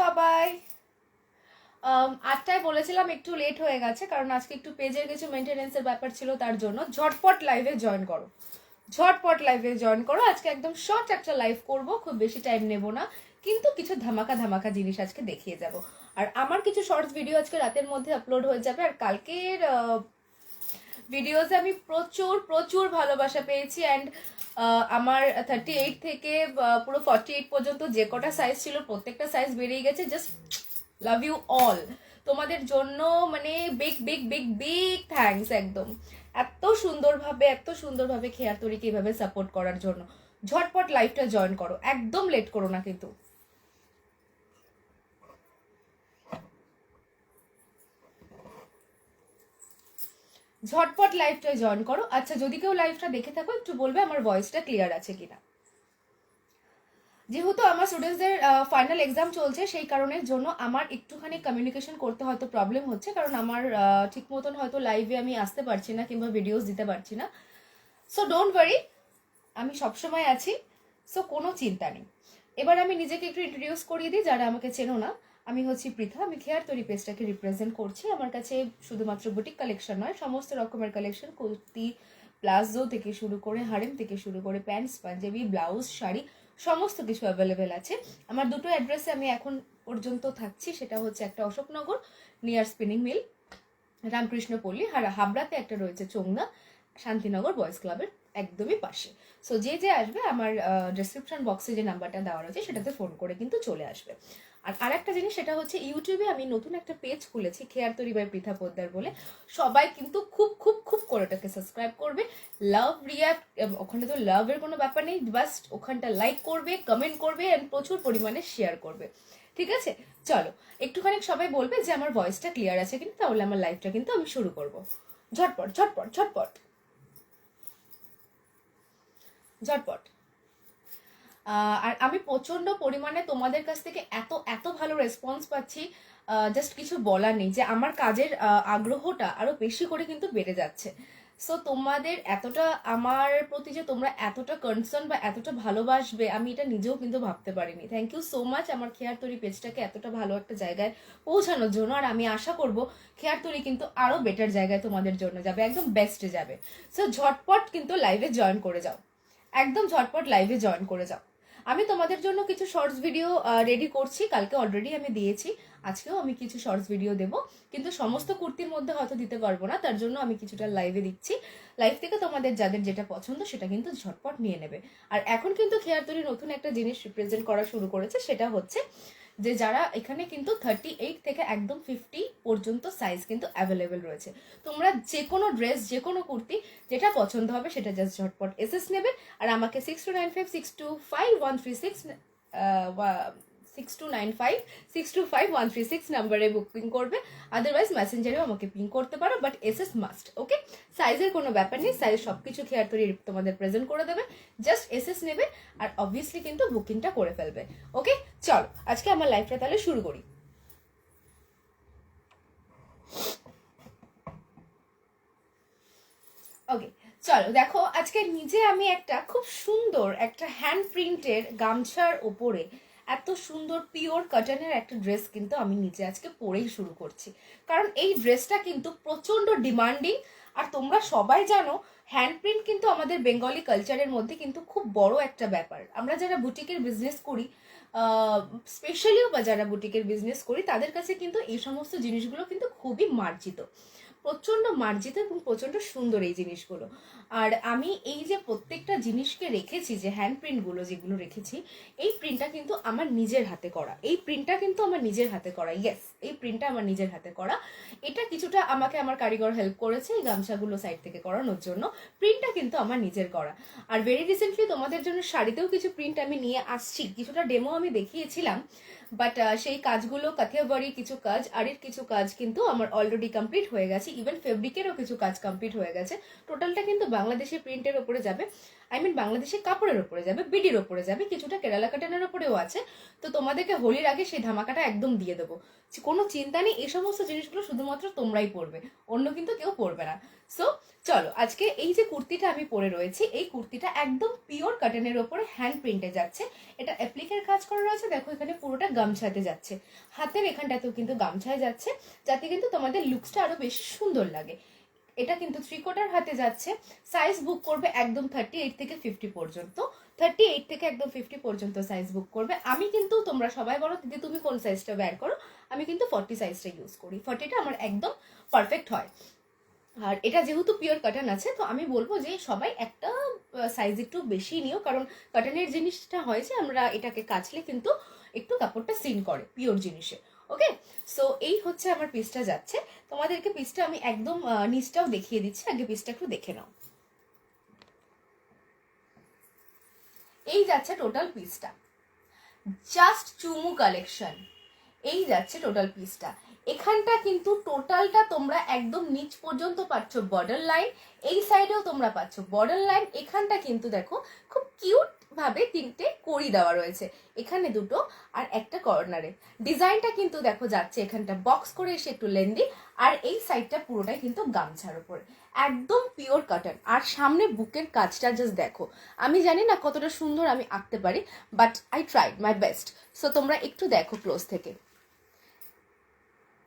সবাই। আটটায় বলেছিলাম, একটু লেট হয়ে গেছে কারণ আজকে একটু পেজের কিছু মেনটেনেন্সের ব্যাপার ছিল, তার জন্য। ঝটপট লাইভে জয়েন করো, ঝটপট লাইভে জয়েন করো। আজকে একদম শর্ট একটা লাইভ করব, খুব বেশি টাইম নেব না, কিন্তু কিছু ধামাকা ধামাকা জিনিস আজকে দেখিয়ে যাব। আর আমার কিছু শর্টস ভিডিও আজকে রাতের মধ্যে আপলোড হয়ে যাবে। আর কালকের ভিডিওতে আমি প্রচুর প্রচুর ভালোবাসা পেয়েছি। অ্যান্ড আমার 38 থেকে পুরো 48 পর্যন্ত যে কটা সাইজ ছিল প্রত্যেকটা সাইজ বেরিয়ে গেছে। Just love you all. তোমাদের জন্য মানে big big big big thanks. একদম এত সুন্দরভাবে খেয়ার তরিকে এভাবে সাপোর্ট করার জন্য। ঝটপট লাইভটা জয়েন করো, একদম লেট করো না কিন্তু। ঝটপট লাইভটা জয়েন করো। আচ্ছা, যদি কেউ লাইভটা দেখে থাকো একটু বলবে আমার ভয়েসটা ক্লিয়ার আছে কিনা। যেহেতু আমার স্টুডেন্টসদের ফাইনাল এক্সাম চলছে, সেই কারণের জন্য আমার একটুখানি কমিউনিকেশন করতে হয়তো প্রবলেম হচ্ছে, কারণ আমার ঠিক মতন হয়তো লাইভে আমি আসতে পারছি না কিংবা ভিডিওস দিতে পারছি না। সো ডোন্ট ওয়ারি, আমি সবসময় আছি। সো কোনো চিন্তা নেই। এবার আমি নিজেকে একটু ইন্ট্রোডিউস করিয়ে দিই যারা আমাকে চেনো না। আমি হচ্ছি পৃথা, আমি খেয়ার তৈরি পেজটাকে রিপ্রেজেন্ট করছি। আমার কাছে শুধুমাত্র বুটিক কালেকশন নয়, সমস্ত রকমের কালেকশন, কুর্তি, প্লাজো থেকে শুরু করে হারেম থেকে শুরু করে প্যান্টস, পাঞ্জাবি, ব্লাউজ, শাড়ি, সমস্ত কিছু অ্যাভেলেবেল আছে। আমার দুটো অ্যাড্রেসে আমি এখন পর্যন্ত থাকছি, সেটা হচ্ছে একটা Ashoknagar near spinning mill, Ramakrishnapalli, আর হাবড়াতে একটা রয়েছে চোংদা, শান্তিনগর বয়েজ ক্লাবের একদমই পাশে। সো যে যে আসবে আমার ডেসক্রিপশন বক্সে যে নাম্বারটা দেওয়া রয়েছে সেটাতে ফোন করে কিন্তু চলে আসবে। আর আরেকটা জিনিস, সেটা হচ্ছে ইউটিউবে আমি নতুন একটা পেজ খুলেছি, খেয়ার তরি বাই পৃথা পোদ্দার বলে। সবাই কিন্তু খুব খুব খুব করে ওটাকে সাবস্ক্রাইব করবে। লাভ রিয়াক্ট, ওখানে তো লাভের কোনো ব্যাপার নেই, জাস্ট ওখানটা লাইক করবে, কমেন্ট করবে অ্যান্ড প্রচুর পরিমাণে শেয়ার করবে। ঠিক আছে, চলো একটুখানি সবাই বলবে যে আমার ভয়েসটা ক্লিয়ার আছে কিন্তু, তাহলে আমার লাইভটা কিন্তু আমি শুরু করব। ঝটপট ঝটপট ঝটপট ঝটপট। আর আমি প্রচন্ড পরিমাণে তোমাদের কাছ থেকে এত এত ভালো রেসপন্স পাচ্ছি, জাস্ট কিছু বলার নেই। যে আমার কাজের আগ্রহটা আরো বেশি করে কিন্তু বেড়ে যাচ্ছে। সো তোমাদের এতটা আমার প্রতি যে তোমরা এতটা কনসার্ন বা এতটা ভালোবাসবে, আমি এটা নিজেও কিন্তু ভাবতে পারিনি। থ্যাংক ইউ সো মাচ আমার খেয়ার তরি পেজটাকে এতটা ভালো একটা জায়গায় পৌঁছানোর জন্য। আর আমি আশা করব খেয়ার তরি কিন্তু আরো বেটার জায়গায় তোমাদের জন্য যাবে, একদম বেস্টে যাবে। সো ঝটপট কিন্তু লাইভে জয়েন করে যাও, একদম ঝটপট লাইভে জয়েন করে যাও। আমি তোমাদের জন্য কিছু শর্টস ভিডিও রেডি করছি, কালকে অলরেডি আমি দিয়েছি, আজকেও আমি কিছু শর্টস ভিডিও দেবো, কিন্তু সমস্ত কুর্তির মধ্যে হয়তো দিতে পারবো না, তার জন্য আমি কিছুটা লাইভে দিচ্ছি। লাইভ থেকে তোমাদের যাদের যেটা পছন্দ সেটা কিন্তু ঝটপট নিয়ে নেবে। আর এখন কিন্তু খেয়ার তৈরি নতুন একটা জিনিস রিপ্রেজেন্ট করা শুরু করেছে, সেটা হচ্ছে যে যারা এখানে কিন্তু 38 থেকে একদম 50 পর্যন্ত সাইজ কিন্তু অ্যাভেলেবেল রয়েছে। তোমরা যে কোনো ড্রেস, যে কোনো কুর্তি যেটা পছন্দ হবে সেটা জাস্ট ঝটপট এসএস নেবে আর আমাকে 6295625136 নাম্বারে বুকিং করবে। আদারওয়াইজ মেসেঞ্জারেও আমাকে পিং করতে পারো, বাট এসএস মাস্ট। ওকে, সাইজের কোনো ব্যাপার নেই, সাইজ সবকিছু খেয়ার তৈরি তোমাদের প্রেজেন্ট করে দেবে, জাস্ট এসএস নেবে আর অবভিয়াসলি কিন্তু বুকিংটা করে ফেলবে। ওকে, চলো আজকে আমার লাইফটা তাহলে শুরু করি। ওকে, চলো দেখো, আজকে নিজে আমি একটা খুব সুন্দর একটা হ্যান্ড প্রিন্টের গামছার ওপরে এত সুন্দর পিওর কটনের একটা ড্রেস কিন্তু আমি নিজে আজকে পরেই শুরু করছি, কারণ এই ড্রেসটা কিন্তু প্রচন্ড ডিমান্ডিং। আর তোমরা সবাই জানো হ্যান্ড প্রিন্ট কিন্তু আমাদের বেঙ্গলি কালচারের মধ্যে কিন্তু খুব বড় একটা ব্যাপার। আমরা যারা বুটিকের বিজনেস করি, স্পেশালিও বা যারা বুটিকের বিজনেস করি, তাদের কাছে কিন্তু এই সমস্ত জিনিসগুলো কিন্তু খুবই মার্জিত, প্রচন্ড মার্জিত এবং প্রচন্ড সুন্দর এই জিনিসগুলো। আর আমি এই যে প্রত্যেকটা জিনিসকে রেখেছি, যে হ্যান্ড প্রিন্টগুলো যেগুলো রেখেছি, এই প্রিন্টটা কিন্তু আমার নিজের হাতে করা, এই প্রিন্টটা কিন্তু আমার নিজের হাতে করা। ইয়েস, এই প্রিন্টটা আমার নিজের হাতে করা। এটা কিছুটা আমাকে আমার কারিগর হেল্প করেছে এই গামছাগুলো সাইড থেকে করানোর জন্য। প্রিন্টটা কিন্তু আমার নিজের করা। আর ভেরি রিসেন্টলি তোমাদের জন্য শাড়িতেও কিছু প্রিন্ট আমি নিয়ে আসছি, কিছুটা ডেমো আমি দেখিয়েছিলাম, বাট সেই কাজগুলো কাথিয়াবাড়ি কিছু কাজ, আরের কিছু কাজ কিন্তু আমার অলরেডি কমপ্লিট হয়ে গেছে। ইভেন ফেব্রিকেরও কিছু কাজ কমপ্লিট হয়ে গেছে। টোটালটা কিন্তু বাংলাদেশি প্রিন্টের ওপরে যাবে। আই মিন বাংলাদেশি কাপড়ের ওপরে যাবে, বিডির ওপরে যাবে, কিছুটা কেরালা কাটানের ওপরেও আছে। তো তোমাদেরকে হোলির আগে সেই ধামাকাটা একদম দিয়ে দেবো, কোনো চিন্তা নেই, এই সমস্ত জিনিসগুলো শুধুমাত্র তোমরাই পরবে, অন্য কিন্তু কেউ পরবে না। সো চলো, আজকে এই যে কুর্তিটা আমি পরে রয়েছি, এই কুর্তিটা একদম পিওর কটনের ওপরে হ্যান্ড প্রিন্টে যাচ্ছে। এটা অ্যাপ্লিকের কাজ করা রয়েছে, দেখো এখানে পুরোটা গামছাতে যাচ্ছে, হাতের এখানটাতেও কিন্তু গামছায় যাচ্ছে, যাতে কিন্তু তোমাদের লুকসটা আরো বেশি সুন্দর লাগে। এটা কিন্তু 3/4 হাতে যাচ্ছে। সাইজ বুক করবে একদম 38 থেকে 50 পর্যন্ত, 38 থেকে একদম 50 পর্যন্ত সাইজ বুক করবে। আমি কিন্তু, তোমরা সবাই বলো দিদি তুমি কোন সাইজটা ওয়্যার করো, আমি কিন্তু 40 সাইজটা ইউজ করি, 40টা আমার একদম পারফেক্ট হয়। আর এটা যেহেতু পিওর কটন আছে, তো আমি বলবো যে সবাই একটা সাইজ একটু বেশি নিও, কারণ কটনের জিনিসটা হয় যে আমরা এটাকে কাচলে কিন্তু একটু কাপড়টা সিন করে পিওর জিনিসে। ওকে, সো এই হচ্ছে আমার পিসটা যাচ্ছে। তোমাদেরকে পিসটা আমি একদম নিচটাও দেখিয়ে দিচ্ছি, আগে পিসটা একটু দেখে নাও। এই যাচ্ছে টোটাল পিসটা, জাস্ট চুমু কালেকশন। এই যাচ্ছে টোটাল পিসটা। এখানটা কিন্তু টোটালটা তোমরা একদম নিচ পর্যন্ত পাচ্ছ বর্ডার লাইন, এই সাইডেও তোমরা পাচ্ছ বর্ডার লাইন। এখানটা কিন্তু দেখো খুব কিউট ভাবে তিনটে কড়ি দেওয়া রয়েছে, এখানে দুটো আর একটা কর্নারে। ডিজাইনটা কিন্তু দেখো যাচ্ছে এখানটা বক্স করে এসে একটু লেন্দি, আর এই সাইডটা পুরোটাই কিন্তু গামছার উপরে, একদম পিওর কটন। আর সামনে বুকের কাজটা জাস্ট দেখো, আমি জানি না কতটা সুন্দর আমি আঁকতে পারি, but I tried my best. So তোমরা একটু দেখো ক্লোজ থেকে।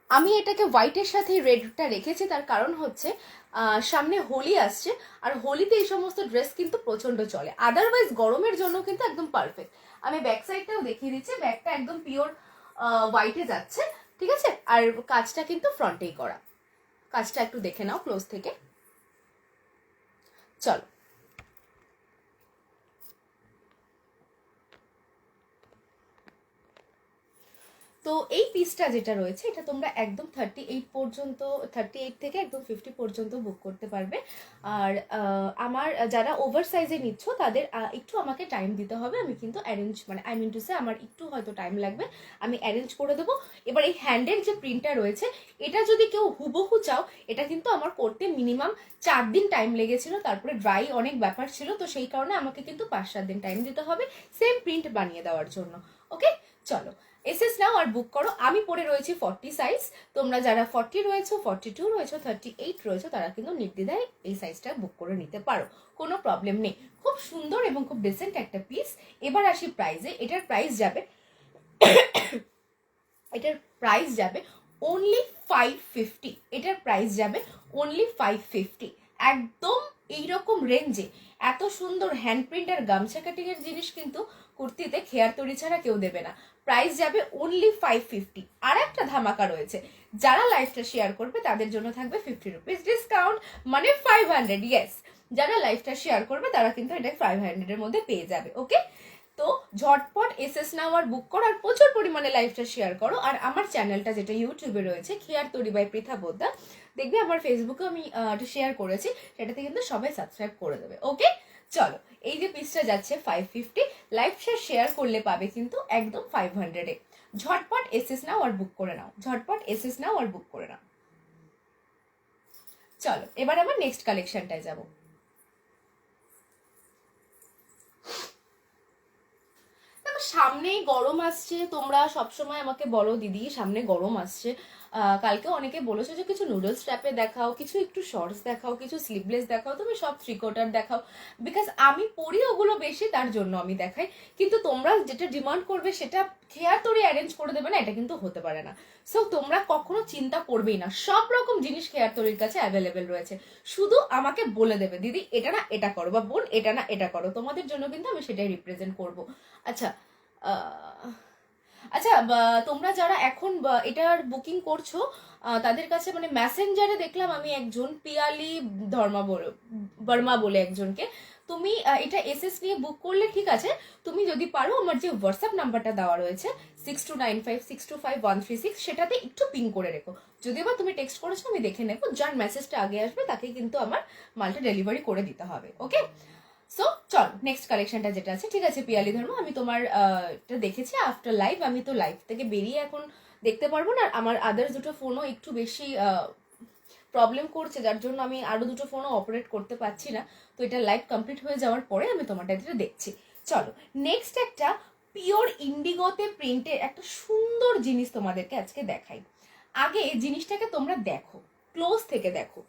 আমি এটাকে হোয়াইটের সাথে রেডটা রেখেছি, তার কারণ হচ্ছে সামনে হোলি আসছে, আর হোলিতে এই সমস্ত ড্রেস কিন্তু প্রচন্ড চলে, আদারওয়াইজ গরমের জন্য কিন্তু একদম পারফেক্ট। আমি ব্যাক সাইডটাও দেখিয়ে দিচ্ছি, ব্যাকটা একদম পিওর হোয়াইটে যাচ্ছে, ঠিক আছে। আর কাজটা কিন্তু ফ্রন্টেই করা, কাজটা একটু দেখে নাও ক্লোজ থেকে। চলো, তো এই পিসটা যেটা রয়েছে, এটা তোমরা একদম 38 পর্যন্ত, 38 থেকে একদম 50 পর্যন্ত বুক করতে পারবে। আর আমার যারা ওভার সাইজে নিচ্ছ তাদের একটু আমাকে টাইম দিতে হবে, আমি কিন্তু অ্যারেঞ্জ, মানে আই মিন টু সে আমার একটু হয়তো টাইম লাগবে, আমি অ্যারেঞ্জ করে দেবো। এবার এই হ্যান্ডের যে প্রিন্টটা রয়েছে, এটা যদি কেউ হুবহু চাও, এটা কিন্তু আমার করতে মিনিমাম 4 দিন টাইম লেগেছিল, তারপরে ড্রাই অনেক ব্যাপার ছিল, তো সেই কারণে আমাকে কিন্তু 5-7 দিন টাইম দিতে হবে সেম প্রিন্ট বানিয়ে দেওয়ার জন্য। ওকে, চলো এসএস নাও আর বুক করো। আমি পরে রয়েছি 40 সাইজ, তোমরা যারা 40 রয়েছো, 42 রয়েছো, 38 রয়েছো, তারা কিন্তু নির্দ্বিধায় এই সাইজটা বুক করে নিতে পারো, কোনো প্রবলেম নেই। খুব সুন্দর এবং খুব ডিসেন্ট একটা পিস। এবার আসি প্রাইসে। এটার প্রাইস যাবে এটার প্রাইস যাবে অনলি 550। এটার প্রাইস যাবে অনলি 550। একদম এইরকম রেঞ্জে এত সুন্দর হ্যান্ড প্রিন্ট আর গামছা কাটিং এর জিনিস কিন্তু কুর্তিতে খেয়ার তৈরি ছাড়া কেউ দেবে না। প্রাইস যাবে অনলি 550। আর একটা ধামাকা রয়েছে, যারা লাইভটা শেয়ার করবে তাদের জন্য থাকবে 50 রুপিস ডিসকাউন্ট, মানে 500। ইয়েস, যারা লাইভটা শেয়ার করবে তারা কিন্তু এটা 500 এর মধ্যে পেয়ে যাবে। ওকে, তো ঝটপট এসএস নাও আর বুক করো, আর প্রচুর পরিমাণে লাইভটা শেয়ার করো। আর আমার চ্যানেলটা যেটা ইউটিউবে রয়েছে, খেয়ার তৈরি বাই পৃথা বোদ্দা, দেখবে আমার ফেসবুকে আমি শেয়ার করেছি, সেটাতে কিন্তু সবাই সাবস্ক্রাইব করে দেবে। ওকে, চলো, এই যে পিসটা যাচ্ছে 550, লাইভ শেয়ার করলে পাবে কিন্তু একদম 500-এ। ঝটপট এসএস নাও আর বুক করে নাও, ঝটপট এসএস নাও আর বুক করে নাও। চলো, এবার আমার নেক্সট কালেকশনটায় যাবো। সামনেই গরম আসছে, তোমরা সবসময় আমাকে বলো দিদি সামনে গরম আসছে, কালকে অনেকে বলেছো যে কিছু নুডলস ট্র্যাপে দেখাও, কিছু একটু শর্টস দেখাও, কিছু স্লিভলেস দেখাও, তুমি সব 3/4 দেখাও, বিকজ আমি পরি ওগুলো বেশি, তার জন্য আমি দেখাই। কিন্তু তোমরা যেটা ডিমান্ড করবে সেটা খেয়ার তৈরি অ্যারেঞ্জ করে দেবে না, এটা কিন্তু হতে পারে না। সো তোমরা কখনো চিন্তা করবেই না, সব রকম জিনিস খেয়ার তৈরির কাছে অ্যাভেলেবেল রয়েছে, শুধু আমাকে বলে দেবে দিদি এটা না এটা করো, বা বোন এটা না এটা করো, তোমাদের জন্য কিন্তু আমি সেটাই রিপ্রেজেন্ট করবো। আচ্ছা, আচ্ছা, তোমরা যারা এখন এটার বুকিং করছো, তাদের কাছে মানে মেসেঞ্জারে দেখলাম আমি একজন পিয়ালি বর্মা বলে একজনকে, তুমি এটা এসএস নিয়ে বুক করলে ঠিক আছে, তুমি যদি পারো আমার যে হোয়াটসঅ্যাপ নাম্বারটা দেওয়া রয়েছে 6295625136, সেটাতে একটু পিং করে রেখো। যদিও বা তুমি টেক্সট করেছো আমি দেখে নেবো, যার মেসেজটা আগে আসবে তাকে কিন্তু আমার মালটা ডেলিভারি করে দিতে হবে। ওকে, সো চল নেক্সট কালেকশনটা যেটা আছে, ঠিক আছে পিয়ালি ধর্ম, আমি তোমার এটা দেখেছি আফটার লাইভ, আমি তো লাইভ থেকে বেরিয়ে এখন দেখতে পারবো না, আমার আদার্স দুটো ফোনও একটু বেশি প্রবলেম করছে, যার জন্য আমি আরো দুটো ফোনও অপারেট করতে পারছি না। তো এটা লাইভ কমপ্লিট হয়ে যাওয়ার পরে আমি তোমারটা এটা দেখছি। চলো নেক্সট একটা পিওর ইন্ডিগোতে প্রিন্টের একটা সুন্দর জিনিস তোমাদেরকে আজকে দেখাই। আগে জিনিসটাকে তোমরা দেখো, ক্লোজ থেকে দেখো,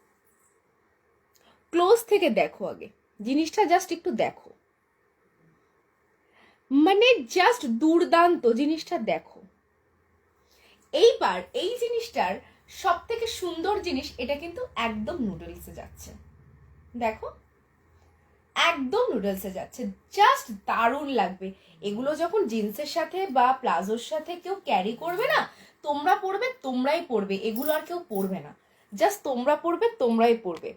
ক্লোজ থেকে দেখো, আগে জিনিসটা জাস্ট একটু দেখো, মানে জাস্ট দুর্দান্ত জিনিসটা দেখো। এইবার এই জিনিসটার সব থেকে সুন্দর জিনিস, এটা কিন্তু একদম নুডলসে যাচ্ছে, দেখো একদম নুডলসে যাচ্ছে, জাস্ট দারুণ লাগবে। এগুলো যখন জিন্সের সাথে বা প্লাজোর সাথে কেউ ক্যারি করবে না, তোমরা পরবে, তোমরাই পরবে, এগুলো আর কেউ পরবে না, জাস্ট তোমরা পরবে, তোমরাই পরবে।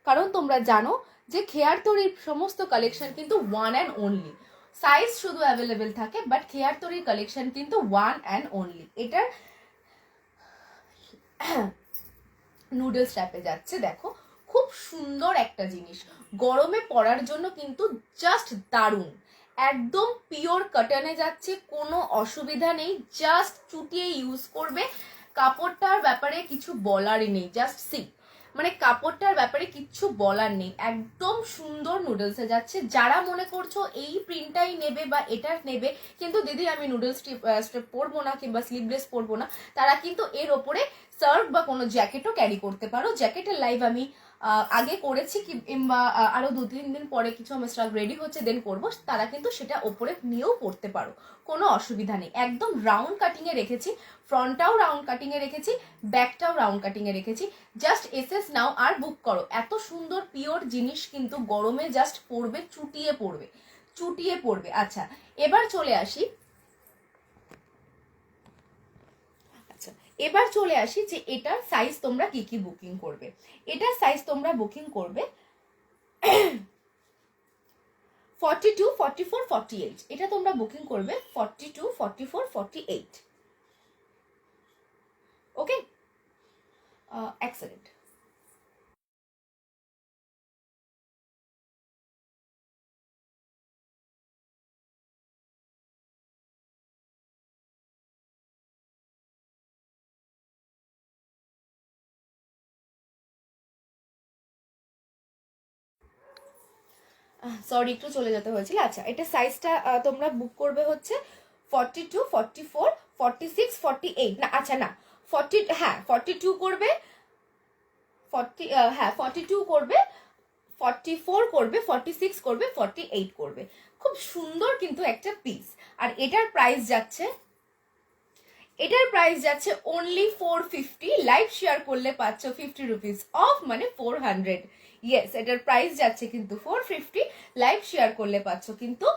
কারণ তোমরা জানো যে খেয়ার তরির সমস্ত কালেকশন কিন্তু ওয়ান অ্যান্ড অনলি, সাইজ শুধু অ্যাভেলেবেল থাকে, বাট খেয়ার তরির কালেকশন কিন্তু ওয়ান অ্যান্ড অনলি। এটার নুডলস ট্যাপে যাচ্ছে, দেখো খুব সুন্দর একটা জিনিস, গরমে পরার জন্য কিন্তু জাস্ট দারুণ, একদম পিওর কটনে যাচ্ছে, কোনো অসুবিধা নেই, জাস্ট চুটিয়ে ইউজ করবে। কাপড়টার ব্যাপারে কিছু বলারই নেই, জাস্ট সি, মানে কাপড়টার ব্যাপারে কিচ্ছু বলার নেই, একদম সুন্দর নুডলসে যাচ্ছে। যারা মনে করছো এই প্রিন্টটাই নেবে বা এটা নেবে, কিন্তু দিদি আমি নুডলস স্ট্রিপ পরবো না কিংবা স্লিভলেস পরবো না, তারা কিন্তু এর ওপরে শার্ট বা কোনো জ্যাকেটও ক্যারি করতে পারো। জ্যাকেটের লাইভ আমি আগে করেছি, কিংবা আরো 2-3 দিন পরে কিছু আমার স্টক রেডি হচ্ছে দেন করবো, তারা কিন্তু সেটা ওপরে নিয়েও পরতে পারো, কোনো অসুবিধা নেই। একদম রাউন্ড কাটিং এ রেখেছি, ফ্রন্টটাও রাউন্ড কাটিং এ রেখেছি, ব্যাকটাও রাউন্ড কাটিং এ রেখেছি। জাস্ট এসএস নাও আর বুক করো, এত সুন্দর পিওর জিনিস কিন্তু গরমে জাস্ট পরবে, চুটিয়ে পরবে, চুটিয়ে পরবে। আচ্ছা এবার চলে আসি, এবার চলে আসি যে এটার সাইজ তোমরা কি কি বুকিং করবে। এটার সাইজ তোমরা বুকিং করবে 42, 44, 48, এটা তোমরা বুকিং করবে 42, 44, 48। ওকে, এক্সেলেন্ট। সরি একটু চলে যেতে হয়েছিল। আচ্ছা এটা সাইজটা তোমরা বুক করবে হচ্ছে 42, 44, 46, 48, না আচ্ছা না 40, হ্যাঁ 42 করবে, 40, হ্যাঁ 42 করবে, 44 করবে, 46 করবে, 48 করবে। খুব সুন্দর কিন্তু একটা পিস। আর এটার প্রাইস যাচ্ছে, এটার প্রাইস যাচ্ছে অনলি 450, লাইভ শেয়ার করলে পাচ্ছ 50 রুপিস অফ, মানে 400। ইয়েস এটার প্রাইস যাচ্ছে কিন্তু 450, লাইভ শেয়ার করলে পাচ্ছ কিন্তু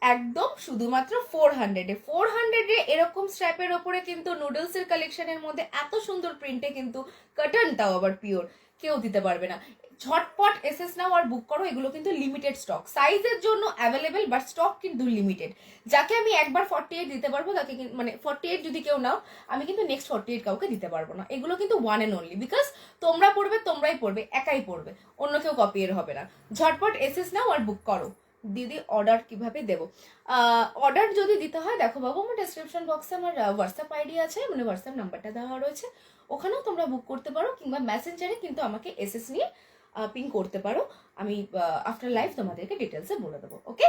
একদম শুধুমাত্র 400-এ। 400-এ এরকম স্ট্র্যাপের ওপরে কিন্তু নুডলসের কালেকশনের মধ্যে এত সুন্দর প্রিন্টে কিন্তু কটনটাও আবার পিওর, কেউ দিতে পারবে না। ঝটপট এসএস নাও আর বুক করো, এগুলো কিন্তু লিমিটেড স্টক, সাইজের জন্য অ্যাভেলেবেল, বাট স্টক কিন্তু লিমিটেড। যাকে আমি একবার 48 দিতে পারবো, তাকে মানে 48 যদি কেউ নাও, আমি কিন্তু নেক্সট 48 কাউকে দিতে পারবো না। এগুলো কিন্তু ওয়ান অ্যান্ড অনলি, বিকজ তোমরা পড়বে, তোমরাই পড়বে, একাই পড়বে, অন্য কেউ কপিয়ের হবে না। ঝটপট এসএস নাও আর বুক করো। দিদি অর্ডার কিভাবে দেবো? অর্ডার যদি দিতে হয়, দেখো বাবু আমার ডেসক্রিপশন বক্সে আমার হোয়াটসঅ্যাপ আইডি আছে, মানে হোয়াটসঅ্যাপ নাম্বারটা দেওয়া রয়েছে, ওখানেও তোমরা বুক করতে পারো, কিংবা মেসেঞ্জারে কিন্তু আমাকে এসএস নিয়ে পিং করতে পারো। আমি আফটার লাইভ তোমাদেরকে ডিটেলসে বলে দেবো। ওকে,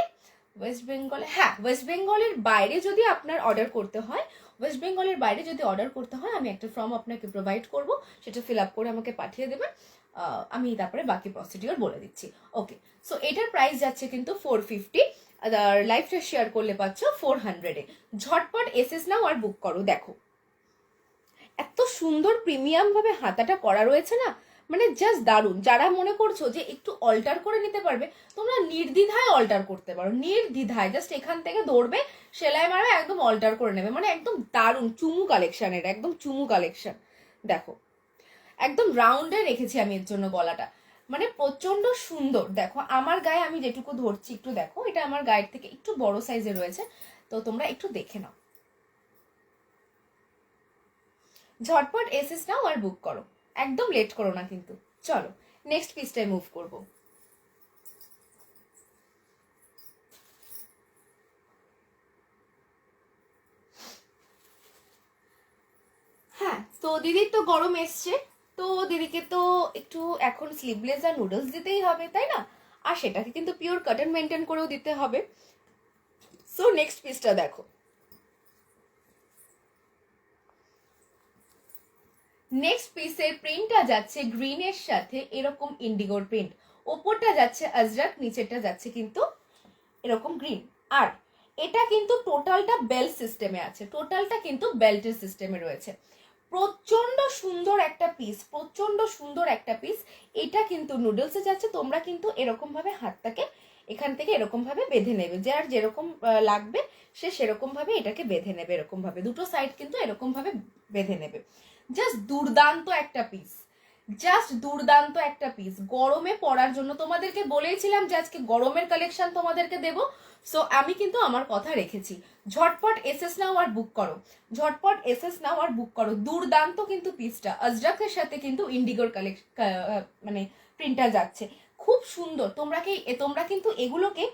ওয়েস্ট বেঙ্গলে, হ্যাঁ ওয়েস্ট বেঙ্গলের বাইরে যদি আপনার অর্ডার করতে হয়, ওয়েস্ট বেঙ্গলের বাইরে যদি অর্ডার করতে হয়, আমি একটা ফর্ম আপনাকে প্রোভাইড করব, সেটা ফিল আপ করে আমাকে পাঠিয়ে দেবেন, আমি তারপরে বাকি প্রসিডিওর বলে দিচ্ছি। ওকে, সো এটার প্রাইস যাচ্ছে কিন্তু 450, আর লাইভটা শেয়ার করলে পাচ্ছ 400-এ। ঝটপট এসএস নাও আর বুক করো। দেখো এত সুন্দর প্রিমিয়াম ভাবে হাতাটা করা রয়েছে না, মানে জাস্ট দারুণ। যারা মনে করছো যে একটু অল্টার করে নিতে পারবে, তোমরা নির্দ্বিধায় অল্টার করতে পারো, নির্দ্বিধায় জাস্ট এখান থেকে দৌড়বে, সেলাই মারবে, একদম অল্টার করে নেবে, মানে একদম দারুণ চুমু কালেকশনের, একদম চুমু কালেকশন। দেখো একদম রাউন্ডে রেখেছি আমি এর জন্য গলাটা, মানে প্রচন্ড সুন্দর। দেখো আমার গায়ে আমি যেটুকু ধরছি একটু দেখো, এটা আমার গায়ের থেকে একটু বড় সাইজে রয়েছে, তো তোমরা একটু দেখে নাও। ঝটপট এসএস নাও আর বুক করো, একদম লেট করো না কিন্তু। চলো নেক্সট পিসটায় মুভ করব। হ্যাঁ তো দিদির তো গরম এসছে, তো দিদিকে তো একটু এখন স্লিভলেস আর নুডলস দিতেই হবে, তাই না? আর সেটাকে কিন্তু পিওর কটন মেনটেন করেও দিতে হবে। সো নেক্সট পিসটা দেখো। নেক্সট পিসের প্রিন্টটা যাচ্ছে গ্রিনের সাথে এরকম ইন্ডিগোর প্রিন্ট, ওপরটা যাচ্ছে আজরাক, নিচেরটা যাচ্ছে কিন্তু এরকম গ্রিন। আর এটা কিন্তু টোটালটা বেল্ট সিস্টেমে আছে, টোটালটা কিন্তু বেল্টের সিস্টেমে রয়েছে। প্রচন্ড সুন্দর একটা পিস, প্রচন্ড সুন্দর একটা পিস। এটা কিন্তু নুডলসে যাচ্ছে। তোমরা কিন্তু এরকম ভাবে হাতটাকে এখান থেকে এরকম ভাবে বেঁধে নেবে, যে আর যেরকম লাগবে সে সেরকম ভাবে এটাকে বেঁধে নেবে, এরকম ভাবে দুটো সাইড কিন্তু এরকম ভাবে বেঁধে নেবে। জাস্ট দুর্দান্ত একটা পিস, জাস্ট দুর্দান্ত একটা পিস গরমে পরার জন্য। তোমাদেরকে বলেছিলাম যে আজকে গরমের কালেকশন তোমাদেরকে দেব, সো আমি কিন্তু আমার কথা রেখেছি। ঝটপট এসএস নাও আর বুক করো, ঝটপট এসএস নাও আর বুক করো। দুর্দান্ত কিন্তু পিসটা আজরাকের সাথে কিন্তু ইন্ডিগোর কালেকশন মানে প্রিন্টটা যাচ্ছে, খুব সুন্দর। তোমরা কিন্তু এগুলোকে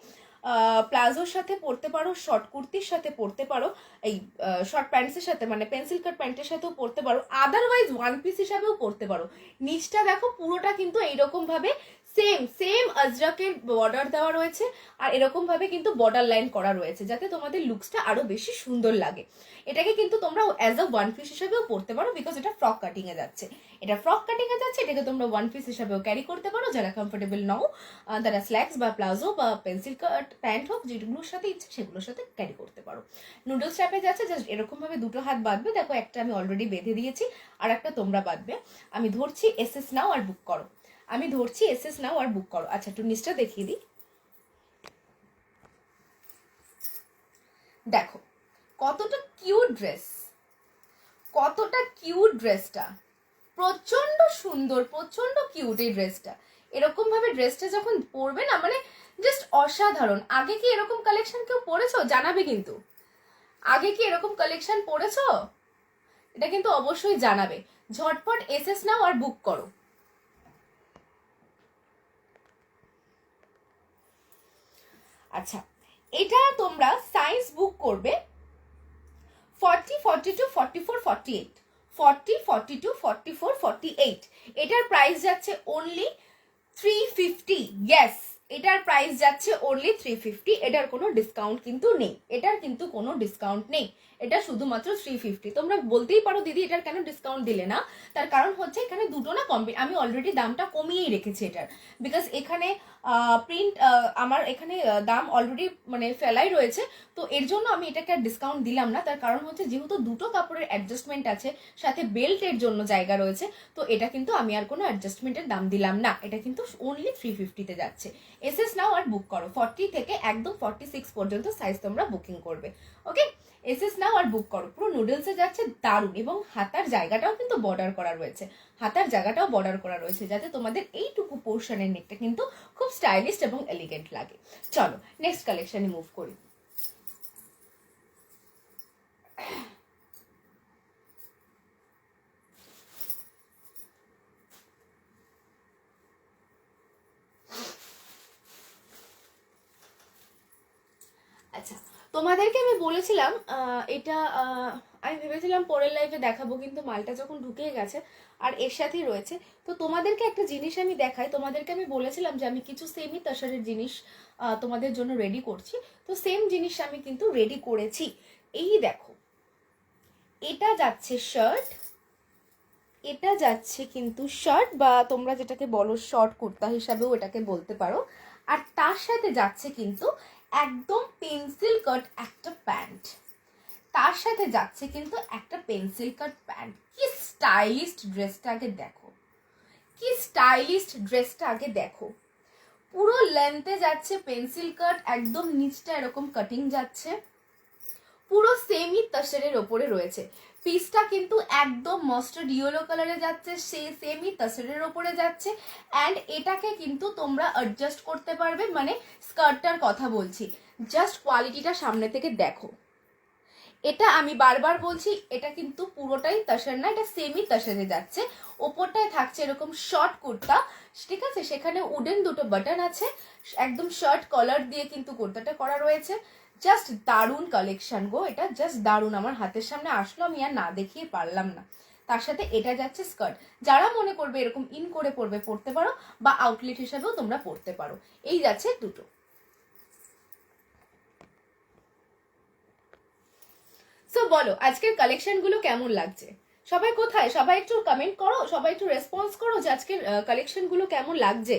প্লাজোর সাথে পরতে পারো, শর্ট কুর্তির সাথে পরতে পারো, এই শর্ট প্যান্টসের সাথে মানে পেন্সিল কাট প্যান্টের সাথেও পরতে পারো, আদারওয়াইজ ওয়ান পিস হিসাবেও পরতে পারো। নিচটা দেখো পুরোটা কিন্তু এইরকম ভাবে সেম সেম আজরাকের বর্ডার দেওয়া রয়েছে, আর এরকম ভাবে কিন্তু বর্ডার লাইন করা রয়েছে, যাতে তোমাদের লুকসটা আরো বেশি সুন্দর লাগে। এটাকে কিন্তু তোমরা অ্যাজ আ ওয়ান পিস হিসেবেও পরতে পারো, বিকজ এটা ফ্রক কাটিং এ যাচ্ছে, এটা ফ্রক কাটিং এ যাচ্ছে। এটাকে তোমরা ওয়ান পিস হিসেবেও ক্যারি করতে পারো, যারা কমফোর্টেবল নাও তারা স্ল্যাক্স বা প্লাজো বা পেন্সিল কাট প্যান্ট হোক, যেগুলোর সাথে ইচ্ছে সেগুলোর সাথে ক্যারি করতে পারো। নুডলস ট্যাপে যাচ্ছে, জাস্ট এরকম ভাবে দুটো হাত বাঁধবে। দেখো একটা আমি অলরেডি বেঁধে দিয়েছি, আর একটা তোমরা বাঁধবে। আমি ধরছি, এসএস নাও আর বুক করো। আমি ধরছি, এসএস নাও আর বুক করো। আচ্ছা, একটু নিচটা দেখিয়ে দিই। দেখো কতটা কিউট ড্রেস, কতটা কিউট ড্রেসটা, প্রচন্ড সুন্দর, প্রচন্ড কিউট এই ড্রেসটা। এরকম ভাবে ড্রেসটা যখন পরবে না, মানে জাস্ট অসাধারণ। আগে কি এরকম কালেকশন কেউ পরেছো? জানাবে কিন্তু। আগে কি এরকম কালেকশন পরেছো? এটা কিন্তু অবশ্যই জানাবে। ঝটপট এসএস নাও আর বুক করো। আচ্ছা, এটা তোমরা সাইজ বুক করবে 40, 42, 44, 48, 40, 42, 44, 48। এটার প্রাইস যাচ্ছে অনলি 350। ইয়েস, এটার প্রাইস যাচ্ছে অনলি 350। এটার কোনো ডিসকাউন্ট কিন্তু নেই, এটার কিন্তু কোনো ডিসকাউন্ট নেই, এটা শুধুমাত্র 350। তোমরা বলতেই পারো দিদি এটার কেন ডিসকাউন্ট দিলে না? তার কারণ হচ্ছে এখানে দুটো না আমি অলরেডি দামটা কমিয়েই রেখেছি এটার, বিকজ এখানে প্রিন্ট আমার এখানে দাম অলরেডি মানে ফেলাই রয়েছে, তো এর জন্য আমি এটাকে আর ডিসকাউন্ট দিলাম না। তার কারণ হচ্ছে যেহেতু দুটো কাপড়ের অ্যাডজাস্টমেন্ট আছে, সাথে বেল্টের জন্য জায়গা রয়েছে, তো এটা কিন্তু আমি আর কোনো অ্যাডজাস্টমেন্টের দাম দিলাম না, এটা কিন্তু অনলি 350-তে যাচ্ছে। এসএস নাও আর বুক করো। 40 থেকে একদম 46 পর্যন্ত সাইজ তোমরা বুকিং করবে। ওকে, এসএস নাও আর বুক করো। পুরো নুডলসে যাচ্ছে, দারুণ। এবং হাতার জায়গাটাও কিন্তু বর্ডার করা রয়েছে, হাতার জায়গাটাও বর্ডার করা রয়েছে, যাতে তোমাদের এইটুকু পোর্শনের নেকটা কিন্তু খুব স্টাইলিশ এবং এলিগেন্ট লাগে। চলো নেক্সট কালেকশনে মুভ করি। আচ্ছা, তোমাদেরকে আমি বলেছিলাম এটা আমি ভেবেছিলাম পরের লাইভে দেখাবো, কিন্তু মালটা যখন ঢুকে গেছে আর এর সাথেই রয়েছে, তো তোমাদেরকে একটা জিনিস আমি দেখাই। তোমাদেরকে আমি বলেছিলাম যে আমি কিছু সেমি তাসারের জিনিস তোমাদের জন্য রেডি করছি, তো সেম জিনিস আমি কিন্তু রেডি করেছি। এই দেখো, এটা যাচ্ছে শার্ট, এটা যাচ্ছে কিন্তু শার্ট, বা তোমরা যেটাকে বলো শর্ট কুর্তা হিসাবেও এটাকে বলতে পারো। আর তার সাথে যাচ্ছে কিন্তু একদম পেন্সিল কাট একটা প্যান্ট, তার সাথে যাচ্ছে কিন্তু একটা পেন্সিল কাট প্যান্ট। কি স্টাইলিস্ট ড্রেসটা আগে দেখো, কি স্টাইলিস্ট ড্রেসটা আগে দেখো। পুরো লেন্থে যাচ্ছে পেন্সিল কাট, একদম নিচটা এরকম কাটিং যাচ্ছে, পুরো সেমি তাসরের ওপরে রয়েছে। পিসটা কিন্তু একদম মাস্টার্ড ইয়েলো কালারে যাচ্ছে, সেই সেমি তাসরের ওপরে যাচ্ছে। অ্যান্ড এটাকে কিন্তু তোমরা অ্যাডজাস্ট করতে পারবে, মানে স্কার্টটার কথা বলছি। জাস্ট কোয়ালিটিটা সামনে থেকে দেখো। এটা আমি বারবার বলছি, এটা কিন্তু পুরোটাই তাসার না, এটা সেমি তাসারে যাচ্ছে। ওপরটায় থাকছে এরকম শর্ট কুর্তা, ঠিক আছে, সেখানে উডেন দুটো বাটন আছে, একদম শার্ট কলার দিয়ে কিন্তু কুর্তাটা করা রয়েছে। জাস্ট দারুণ কালেকশন গো, এটা জাস্ট দারুণ। আমার হাতের সামনে আসলো, আমি আর না দেখিয়ে পারলাম না। তার সাথে এটা যাচ্ছে স্কার্ট। যারা মনে করবে এরকম ইন করে পরতে পারো, বা আউটলেট হিসাবেও তোমরা পরতে পারো। এই যাচ্ছে দুটো। সো বলো আজকের কালেকশনগুলো কেমন লাগছে? সবাই কোথায়? সবাই একটু কমেন্ট করো, সবাই একটু রেসপন্স করো যে আজকের কালেকশনগুলো কেমন লাগছে।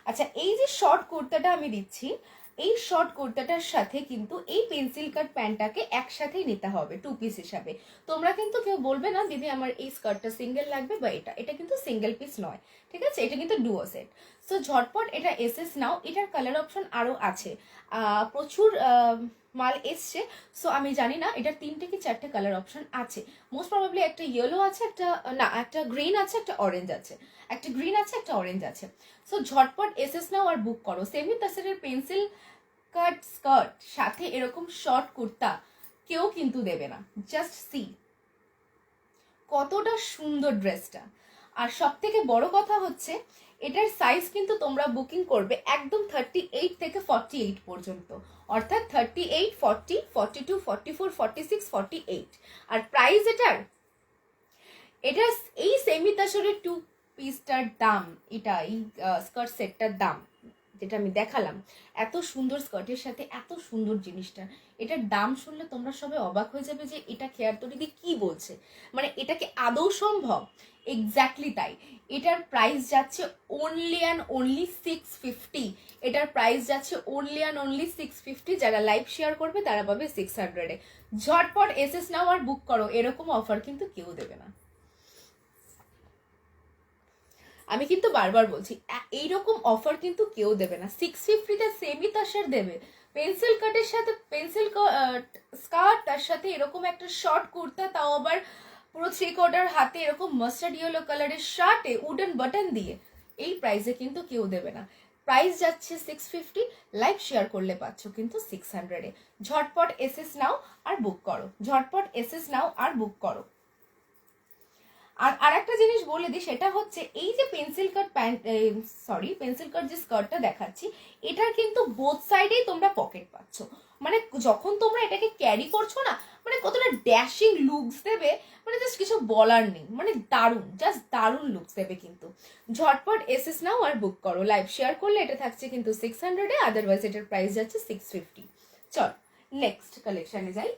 আচ্ছা, এই যে শর্ট কুর্তাটা আমি দিচ্ছি, এই শর্ট কুর্তাটার সাথে কিন্তু এই পেন্সিল কাট প্যান্টটাকে একসাথেই নিতে হবে 2 পিস হিসাবে। তোমরা কিন্তু কেউ বলবে না দিদি আমার এই স্কার্টটা সিঙ্গেল লাগবে বা এটা কিন্তু সিঙ্গেল পিস নয়, ঠিক আছে? এটা কিন্তু ডুও সেট। সো ঝটপট এটা এসএস নাও। এটার কালার অপশন আরও আছে, প্রচুর মাল এসছে। সো আমি জানি না এটার 3টে কি 4টে কালার অপশন আছে। মোস্ট প্রবাবলি একটা ইয়েলো আছে, একটা গ্রিন আছে, একটা অরেঞ্জ আছে, একটা গ্রিন আছে, একটা অরেঞ্জ আছে। সো ঝটপট এসএস নাও আর বুক করো। সেমি তাসেরের পেন্সিল কাট স্কার্ট সাথে এরকম শর্ট কুর্তা কেউ কিন্তু দেবে না। জাস্ট সি কতটা সুন্দর ড্রেসটা। আর সব থেকে বড় কথা হচ্ছে এটার সাইজ কিন্তু তোমরা বুকিং করবে একদম 38 থেকে 48 পর্যন্ত, অর্থাৎ 38, 40, 42, 44, 46, 48। আর প্রাইস এটার এই সেমি তাসরের 2 পিসটার দাম, এটা এই স্কার্ট সেটটার দাম যেটা আমি দেখালাম, এত সুন্দর স্কার্টের সাথে এত সুন্দর জিনিসটা, এটার দাম শুনলে তোমরা সবাই অবাক হয়ে যাবে যে এটা খেয়ার তরিদি কি বলছে, মানে এটা কি আদৌ সম্ভব? এক্স্যাক্টলি তাই। এটার প্রাইস যাচ্ছে অনলি অ্যান্ড অনলি 650। এটার প্রাইস যাচ্ছে অনলি অ্যান্ড অনলি 650। যারা লাইভ শেয়ার করবে তারা পাবে 600-এ। ঝটপট এসএস নাও আর বুক করো, এরকম অফার কিন্তু কেউ দেবে না। আমি কিন্তু বারবার বলছি এইরকম অফার কিন্তু কেউ দেবে না। 650-তে সেমি তাসের দেবে পেন্সিল কাটের সাথে, পেন্সিল স্কার্ট, তার সাথে এরকম একটা শর্ট কুর্তা, তাও আবার পুরো 3/4 হাতে এরকম মাস্টার্ড ইয়েলো কালারের শার্টে উডেন বাটন দিয়ে। এই প্রাইসে কিন্তু কেউ দেবে না। প্রাইস যাচ্ছে 650, লাইভ শেয়ার করলে পাচ্ছ কিন্তু 600-এ। ঝটপট এসএস নাও আর বুক করো, ঝটপট এসএস নাও আর বুক করো। আর একটা জিনিস বলে দিই, সেটা হচ্ছে এই যে পেন্সিল কাট পেন্সিল কাট যে স্কার্টটা দেখাচ্ছি, এটার কিন্তু বোথ সাইডেই তোমরা পকেট পাচ্ছ। মানে যখন তোমরা এটাকে ক্যারি করছো না, মানে কতটা ড্যাশিং লুকস দেবে, মানে জাস্ট কিছু বলার নেই, মানে দারুণ, জাস্ট দারুণ লুকস দেবে কিন্তু। ঝটপট এসএস নাও আর বুক করো। লাইভ শেয়ার করলে এটা থাকছে কিন্তু 600-এ, আদারওয়াইজ এটার প্রাইস যাচ্ছে 650। চল নেক্সট কালেকশনে যাই।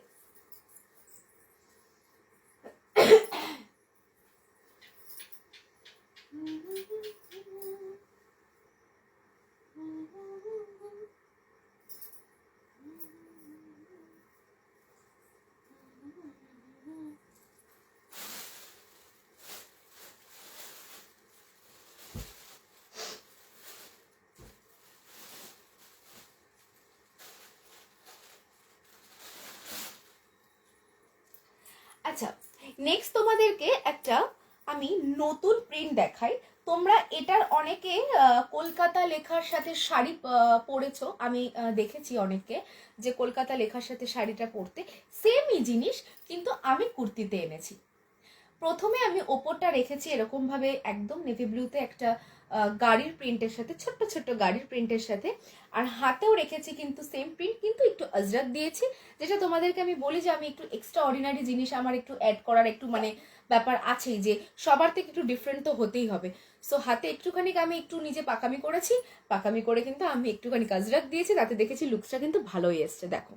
আচ্ছা, নেক্সট তোমাদেরকে একটা আমি নতুন প্রিন্ট দেখাই। তোমরা এটার অনেকে কলকাতা লেখার সাথে শাড়ি পরেছো, আমি দেখেছি অনেককে যে কলকাতা লেখার সাথে শাড়িটা পরতে। সেমই জিনিস কিন্তু আমি কুর্তিতে এনেছি। প্রথমে আমি ওপরটা রেখেছি এরকম ভাবে একদম নেভি ব্লুতে একটা গাড়ির প্রিন্টের সাথে, ছোট্ট ছোট্ট গাড়ির প্রিন্টের সাথে। আর হাতেও রেখেছি কিন্তু সেম প্রিন্ট, কিন্তু একটু আজরাক দিয়েছি, যেটা তোমাদেরকে আমি বলি যে আমি একটু এক্সট্রা অর্ডিনারি জিনিস আমার একটু অ্যাড করার একটু মানে ব্যাপার আছেই, যে সবার থেকে একটু ডিফারেন্ট তো হতেই হবে। সো হাতে একটুখানি আমি একটু নিজে পাকামি করেছি, পাকামি করে কিন্তু আমি একটুখানি আজরাক দিয়েছি, তাতে দেখেছি লুকসটা কিন্তু ভালোই এসছে। দেখো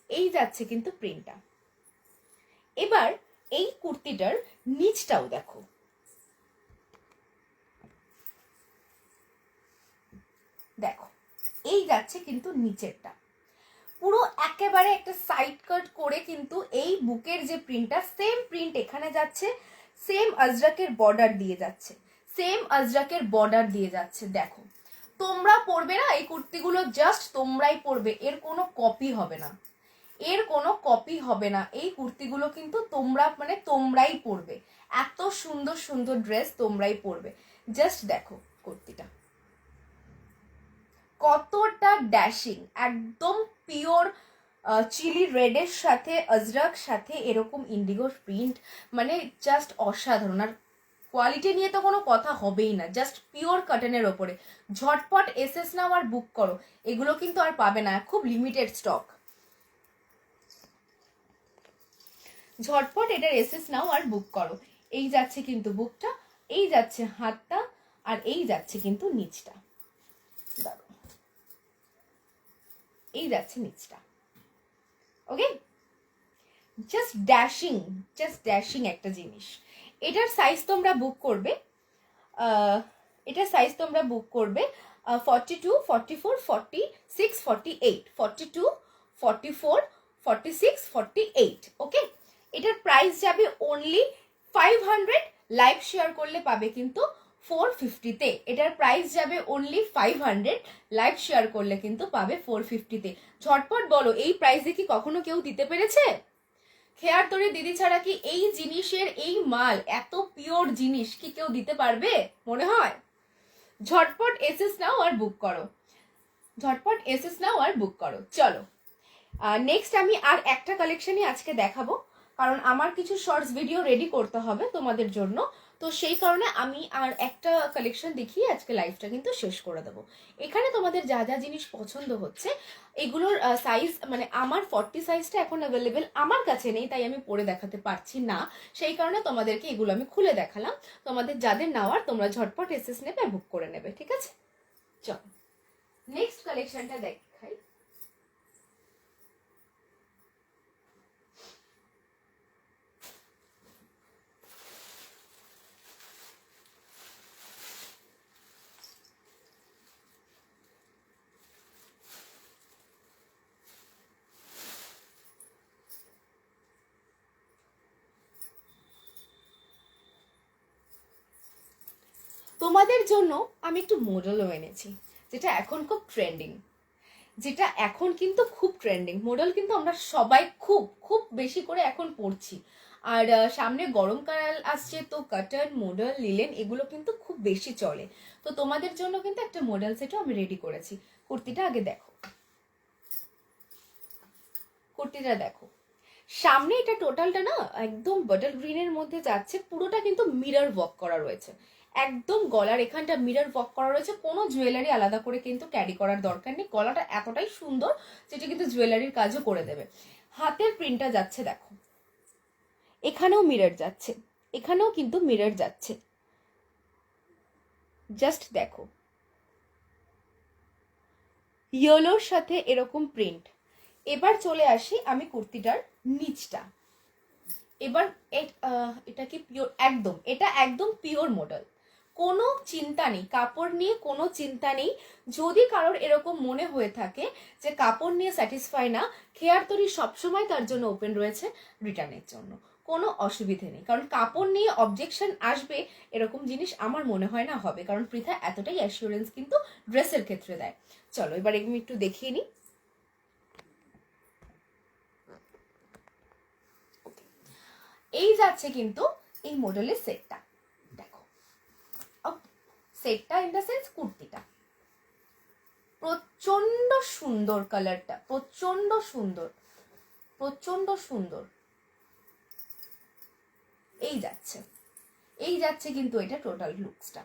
এই যাচ্ছে কিন্তু প্রিন্টটা। এবার এই কুর্তিটার নিচটাও দেখো, দেখো এই যাচ্ছে কিন্তু নিচেরটা পুরো একেবারে একটা সাইড কাট করে কিন্তু এই বুকের যে প্রিন্টটা, সেম প্রিন্ট এখানে যাচ্ছে, সেম আজরাকের বর্ডার দিয়ে যাচ্ছে, সেম আজরাকের বর্ডার দিয়ে যাচ্ছে। দেখো তোমরা পরবে না এই কুর্তিগুলো, জাস্ট তোমরাই পরবে, এর কোনো কপি হবে না, এর কোনো কপি হবে না। এই কুর্তিগুলো কিন্তু তোমরা মানে তোমরাই পরবে, এত সুন্দর সুন্দর ড্রেস তোমরাই পরবে। জাস্ট দেখো কুর্তিটা কতটা ড্যাশিং, একদম পিওর চিলি রেডের সাথে আজরাক সাথে এরকম ইন্ডিগো প্রিন্ট, মানে জাস্ট অসাধারণ। আর কোয়ালিটি নিয়ে তো কোনো কথা হবেই না, জাস্ট পিওর কটনের ওপরে। ঝটপট এসএস নাও আর বুক করো, এগুলো কিন্তু আর পাবে না, খুব লিমিটেড স্টক। ঝটপট এটার এসএস নাও আর বুক করো। এই যাচ্ছে কিন্তু বুকটা, এই যাচ্ছে হাতটা, আর এই যাচ্ছে কিন্তু নিচটা, এই যাচ্ছে নিচটা। ওকে, জাস্ট ড্যাশিং একটা জিনিস। এটার সাইজ তোমরা বুক করবে, এটার সাইজ তোমরা বুক করবে 42, 44, 46, 48, 42, 44, 46, 48। ওকে, এটার প্রাইস যাবে অনলি 500, লাইভ শেয়ার করলে পাবে কিন্তু 450-তে। এটার প্রাইস যাবে অনলি 500, লাইভ শেয়ার করলে কিন্তু পাবে 450-তে। ঝটপট বলো, এই প্রাইসে কি কখনো কেউ দিতে পেরেছে? খেয়ার তরি দিদি ছাড়া কি এই জিনিসের, এই মাল, এত পিওর জিনিস কি কেউ দিতে পারবে মনে হয়? ঝটপট এসএস নাও আর বুক করো, ঝটপট এসএস নাও আর বুক করো। চলো নেক্সট আমি আর একটা কালেকশনই আজকে দেখাবো, কারণ আমার কিছু শর্টস ভিডিও রেডি করতে হবে তোমাদের জন্য। তো সেই কারণে আমি আর একটা কালেকশন দেখিয়ে আজকে লাইভটা কিন্তু শেষ করে দেবো। এখানে তোমাদের যা যা জিনিস পছন্দ হচ্ছে এগুলোর সাইজ, মানে আমার 40 সাইজটা এখন অ্যাভেলেবেল আমার কাছে নেই, তাই আমি পরে দেখাতে পারছি না। সেই কারণে তোমাদেরকে এগুলো আমি খুলে দেখালাম। তোমাদের যাদের নেওয়ার তোমরা ঝটপট এসএস নেবে, বুক করে নেবে, ঠিক আছে? চলো নেক্সট কালেকশনটা দেখাই। তোমাদের জন্য আমি একটু মডেলও এনেছি, যেটা এখন খুব ট্রেন্ডিং, যেটা এখন কিন্তু খুব ট্রেন্ডিং মডেল, কিন্তু আমরা সবাই খুব খুব বেশি করে এখন পড়ছি। আর সামনে গরমকাল আসছে, তো কটন, মডেল, লিলেন এগুলো কিন্তু খুব বেশি চলে। তো তোমাদের জন্য কিন্তু একটা মডেল সেটও আমি রেডি করেছি। কুর্তিটা আগে দেখো, কুর্তিটা দেখো। সামনে এটা টোটালটা না একদম বটল গ্রিনের মধ্যে যাচ্ছে, পুরোটা কিন্তু মিরর ওয়ার্ক করা রয়েছে, একদম গলার এখানটা মিরর ওয়ার্ক করা রয়েছে। কোনো জুয়েলারি আলাদা করে কিন্তু ক্যারি করার দরকার নেই, গলাটা এতটাই সুন্দর যেটা কিন্তু জুয়েলারির কাজও করে দেবে। হাতের প্রিন্টটা যাচ্ছে দেখো, এখানেও মিরর যাচ্ছে, এখানেও কিন্তু মিরর যাচ্ছে, জাস্ট দেখো। ইয়েলোর সাথে এরকম প্রিন্ট। এবার চলে আসি আমি কুর্তিটার নিচটা। এবার এটা কি পিওর? একদম, এটা একদম পিওর মডেল, কোনো চিন্তা নেই, কাপড় নিয়ে কোনো চিন্তা নেই। যদি কারোর এরকম মনে হয়ে থাকে যে কাপড় নিয়ে স্যাটিসফাই না, খেয়ার তরি সবসময় তার জন্য ওপেন রয়েছে রিটার্নের জন্য, কোনো অসুবিধে নেই। কারণ কাপড় নিয়ে অবজেকশন আসবে এরকম জিনিস আমার মনে হয় না হবে, কারণ পৃথা এতটাই অ্যাসিওরেন্স কিন্তু ড্রেসের ক্ষেত্রে দেয়। চলো এবার এগুলো একটু দেখিয়ে নিই। এই যাচ্ছে কিন্তু এই মডেলের সেটটা, দেখো সেটটা ইন দ্য সেন্স কুর্তিটা প্রচন্ড সুন্দর, কালারটা প্রচন্ড সুন্দর, প্রচন্ড সুন্দর। এই যাচ্ছে, এই যাচ্ছে কিন্তু এটা টোটাল লুকসটা।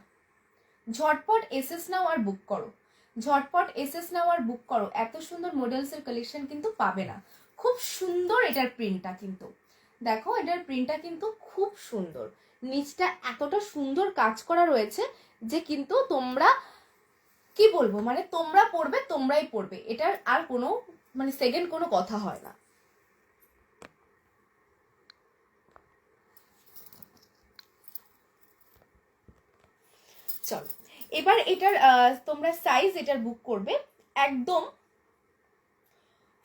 ঝটপট এসএস নাও আর বুক করো, ঝটপট এসএস নাও আর বুক করো। এত সুন্দর মডেলসের কালেকশন কিন্তু পাবে না। খুব সুন্দর এটার প্রিন্টটা কিন্তু, দেখো এটার প্রিন্টটা কিন্তু খুব সুন্দর। নিচটা এতটা সুন্দর কাজ করা রয়েছে যে কিন্তু তোমরা কি বলবো, মানে তোমরা পড়বে, তোমরাই পড়বে, এটার আর কোনো মানে সেকেন্ড কোনো কথা হয় না। চলো এবার এটার তোমরা সাইজ এটার বুক করবে একদম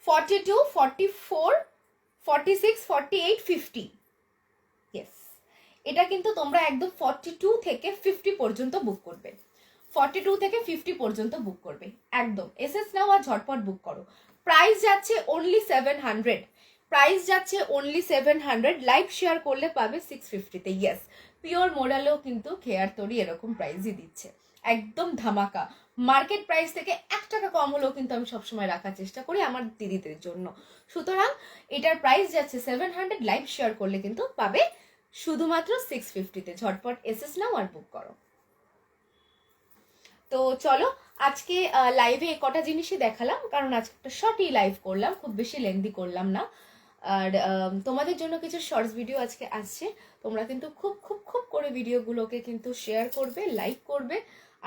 42, 44, 46, 48, 50। ইয়েস, এটা কিন্তু তোমরা একদম 42 থেকে 50 পর্যন্ত বুক করবে, 42 থেকে 50 পর্যন্ত বুক করবে একদম। এসএস নাও আর ঝটপট বুক করো। প্রাইস যাচ্ছে অনলি 700, প্রাইস যাচ্ছে অনলি 700, লাইভ শেয়ার করলে পাবে 650-তে। ইয়েস, পিওর মোডালেও কিন্তু খেয়ার তরি এরকম প্রাইসই দিচ্ছে, একদম ধামাকা। মার্কেট প্রাইস থেকে 1 টাকা কম হলেও কিন্তু আমি সবসময় রাখার চেষ্টা করি আমার দিদিদের জন্য। সুতরাং এটার প্রাইস যাচ্ছে 700, লাইভ শেয়ার করলে কিন্তু পাবে শুধুমাত্র 650-তে। ঝটপট এসএস নাও আর বুক করো। তো চলো আজকে লাইভে কটা জিনিসই দেখালাম, কারণ আজকে একটা শর্টই লাইভ করলাম, খুব বেশি লেন্দি করলাম না। আর তোমাদের জন্য কিছু শর্টস ভিডিও আজকে আসছে, তোমরা কিন্তু খুব খুব খুব করে ভিডিওগুলোকে কিন্তু শেয়ার করবে, লাইক করবে,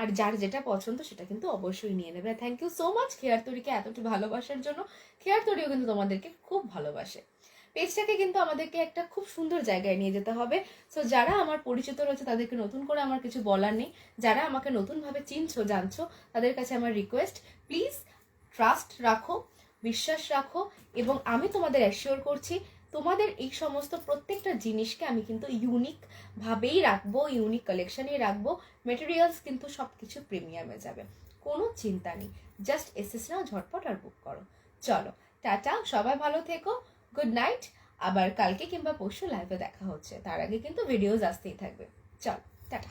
আর যার যেটা পছন্দ সেটা কিন্তু অবশ্যই নিয়ে নেবে। থ্যাংক ইউ সো মাচ খেয়ার তরিকে এতটা ভালোবাসার জন্য। খেয়ার তরিও কিন্তু তোমাদেরকে খুব ভালোবাসে। পেজটাকে কিন্তু আমাদেরকে একটা খুব সুন্দর জায়গায় নিয়ে যেতে হবে। সো যারা আমার পরিচিত রয়েছে তাদেরকে নতুন করে আমার কিছু বলার নেই, যারা আমাকে নতুনভাবে চিনছো জানছো তাদের কাছে আমার রিকোয়েস্ট, প্লিজ ট্রাস্ট রাখো, বিশ্বাস রাখো, এবং আমি তোমাদের অ্যাসিওর করছি তোমাদের এই সমস্ত প্রত্যেকটা জিনিসকে আমি কিন্তু ইউনিক ভাবেই রাখবো, ইউনিক কালেকশনেই রাখবো। মেটেরিয়ালস কিন্তু সব কিছু প্রিমিয়ামে যাবে, কোনো চিন্তা নেই। জাস্ট এসএস নাও ঝটপট আর বুক করো। চলো টাটা, সবাই ভালো থেকো, গুড নাইট। আবার কালকে কিংবা পরশু লাইভে দেখা হচ্ছে, তার আগে কিন্তু ভিডিওস আসতেই থাকবে। চলো টাটা।